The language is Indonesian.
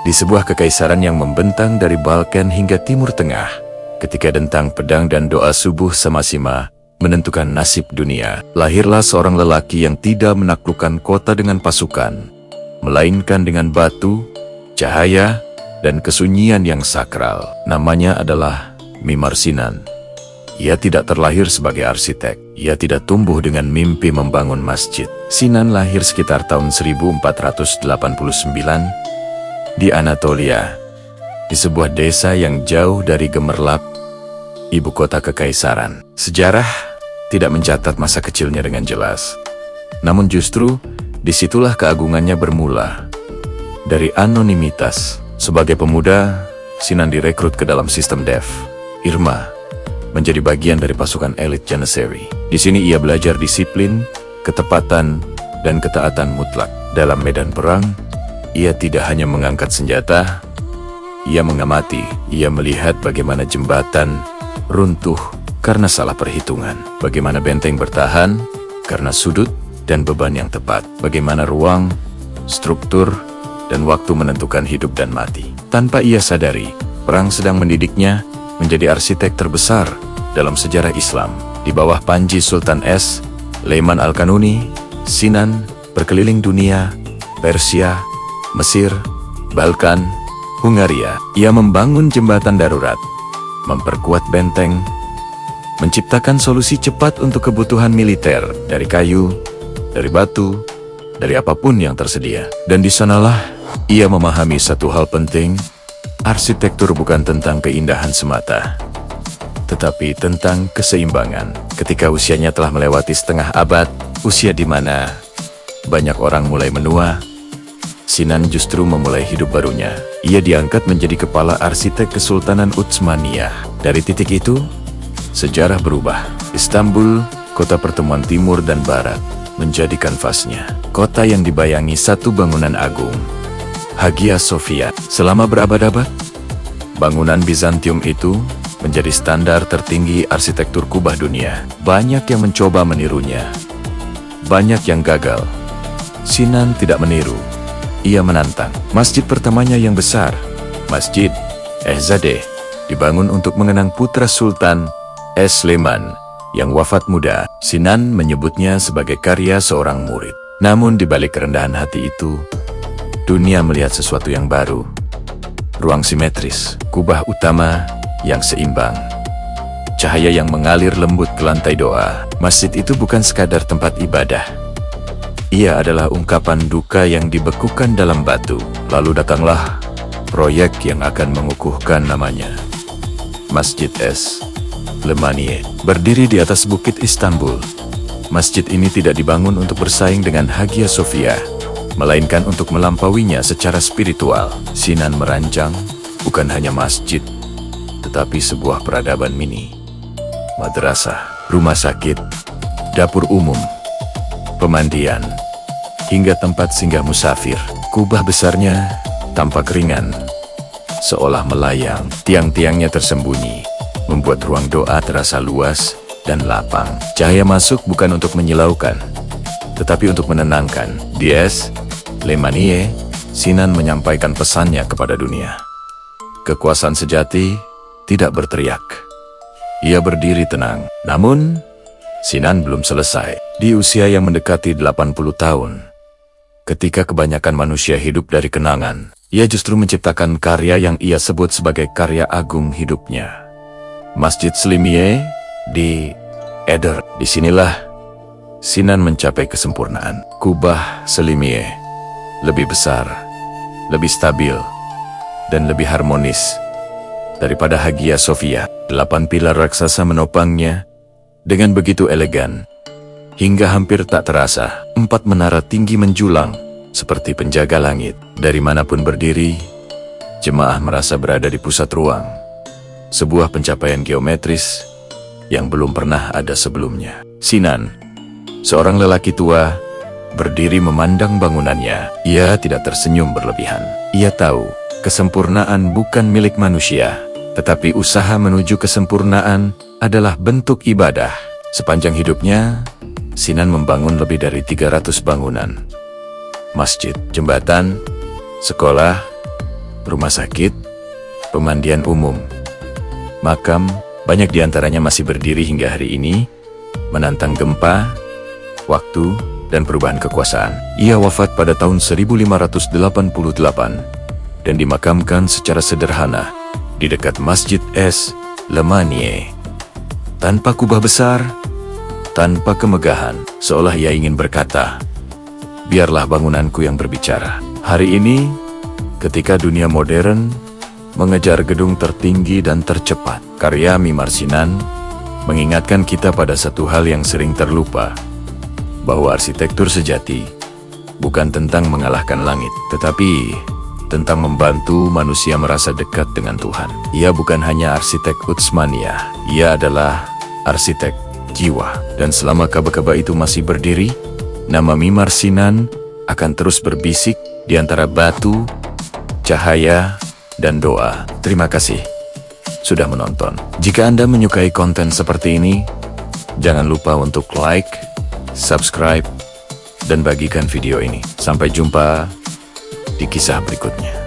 di sebuah kekaisaran yang membentang dari Balkan hingga Timur Tengah, ketika dentang pedang dan doa subuh sama-sama menentukan nasib dunia, lahirlah seorang lelaki yang tidak menaklukkan kota dengan pasukan, melainkan dengan batu, cahaya, dan kesunyian yang sakral. Namanya adalah Mimar Sinan. Ia tidak terlahir sebagai arsitek. Ia tidak tumbuh dengan mimpi membangun masjid. Sinan lahir sekitar tahun 1489 di Anatolia, di sebuah desa yang jauh dari Gemerlap, ibu kota kekaisaran. Sejarah tidak mencatat masa kecilnya dengan jelas. Namun justru disitulah keagungannya bermula. Dari anonimitas, sebagai pemuda, Sinan direkrut ke dalam sistem DEF, Irma, menjadi bagian dari pasukan elit Janissary. Di sini ia belajar disiplin, ketepatan, dan ketaatan mutlak. Dalam medan perang, ia tidak hanya mengangkat senjata, ia mengamati, ia melihat bagaimana jembatan runtuh karena salah perhitungan, bagaimana benteng bertahan karena sudut dan beban yang tepat, bagaimana ruang, struktur, dan waktu menentukan hidup dan mati. Tanpa ia sadari, perang sedang mendidiknya menjadi arsitek terbesar dalam sejarah Islam. Di bawah panji Sultan Sulaiman Al-Kanuni, Sinan berkeliling dunia, Persia, Mesir, Balkan, Hungaria. Ia membangun jembatan darurat, memperkuat benteng, menciptakan solusi cepat untuk kebutuhan militer dari kayu, dari batu, dari apapun yang tersedia. Dan di sanalah ia memahami satu hal penting. Arsitektur bukan tentang keindahan semata, tetapi tentang keseimbangan. Ketika usianya telah melewati setengah abad, usia di mana banyak orang mulai menua, Sinan justru memulai hidup barunya. Ia diangkat menjadi kepala arsitek Kesultanan Utsmaniyah. Dari titik itu, sejarah berubah. Istanbul, kota pertemuan timur dan barat, menjadi kanvasnya. Kota yang dibayangi satu bangunan agung, Hagia Sophia. Selama berabad-abad, bangunan Bizantium itu menjadi standar tertinggi arsitektur kubah dunia. Banyak yang mencoba menirunya, banyak yang gagal. Sinan tidak meniru, ia menantang. Masjid pertamanya yang besar, Masjid Ehzadeh, dibangun untuk mengenang putra Sultan Sulaiman yang wafat muda. Sinan menyebutnya sebagai karya seorang murid. Namun di balik kerendahan hati itu, dunia melihat sesuatu yang baru. Ruang simetris, kubah utama yang seimbang, cahaya yang mengalir lembut ke lantai doa. Masjid itu bukan sekadar tempat ibadah. Ia adalah ungkapan duka yang dibekukan dalam batu. Lalu datanglah proyek yang akan mengukuhkan namanya. Masjid Lemanie berdiri di atas bukit Istanbul. Masjid ini tidak dibangun untuk bersaing dengan Hagia Sophia, melainkan untuk melampauinya secara spiritual. Sinan merancang bukan hanya masjid, tetapi sebuah peradaban mini. Madrasah, rumah sakit, dapur umum, pemandian, hingga tempat singgah musafir. Kubah besarnya tampak ringan, seolah melayang. Tiang-tiangnya tersembunyi, membuat ruang doa terasa luas dan lapang. Cahaya masuk bukan untuk menyilaukan, tetapi untuk menenangkan. Di Lemanie, Sinan menyampaikan pesannya kepada dunia. Kekuasaan sejati tidak berteriak. Ia berdiri tenang. Namun, Sinan belum selesai. Di usia yang mendekati 80 tahun, ketika kebanyakan manusia hidup dari kenangan, ia justru menciptakan karya yang ia sebut sebagai karya agung hidupnya. Masjid Slimie di Eder. Disinilah Sinan mencapai kesempurnaan. Kubah Slimie lebih besar, lebih stabil, dan lebih harmonis daripada Hagia Sophia. 8 pilar raksasa menopangnya dengan begitu elegan, hingga hampir tak terasa. 4 menara tinggi menjulang seperti penjaga langit. Dari manapun berdiri, jemaah merasa berada di pusat ruang. Sebuah pencapaian geometris yang belum pernah ada sebelumnya. Sinan, seorang lelaki tua, berdiri memandang bangunannya. Ia tidak tersenyum berlebihan. Ia tahu, kesempurnaan bukan milik manusia, tetapi usaha menuju kesempurnaan adalah bentuk ibadah. Sepanjang hidupnya, Sinan membangun lebih dari 300 bangunan. Masjid, jembatan, sekolah, rumah sakit, pemandian umum, makam, banyak di antaranya masih berdiri hingga hari ini, menantang gempa, waktu, dan perubahan kekuasaan. Ia wafat pada tahun 1588 dan dimakamkan secara sederhana di dekat Masjid Es Lemanie. Tanpa kubah besar, tanpa kemegahan, seolah ia ingin berkata, biarlah bangunanku yang berbicara. Hari ini, ketika dunia modern mengejar gedung tertinggi dan tercepat, karya Mimar Sinan mengingatkan kita pada satu hal yang sering terlupa, bahwa arsitektur sejati bukan tentang mengalahkan langit, tetapi tentang membantu manusia merasa dekat dengan Tuhan. Ia bukan hanya arsitek Utsmania, ia adalah arsitek jiwa. Dan selama Ka'bah itu masih berdiri, nama Mimar Sinan akan terus berbisik di antara batu, cahaya, dan doa. Terima kasih sudah menonton. Jika Anda menyukai konten seperti ini, jangan lupa untuk like, subscribe, dan bagikan video ini. Sampai jumpa di kisah berikutnya.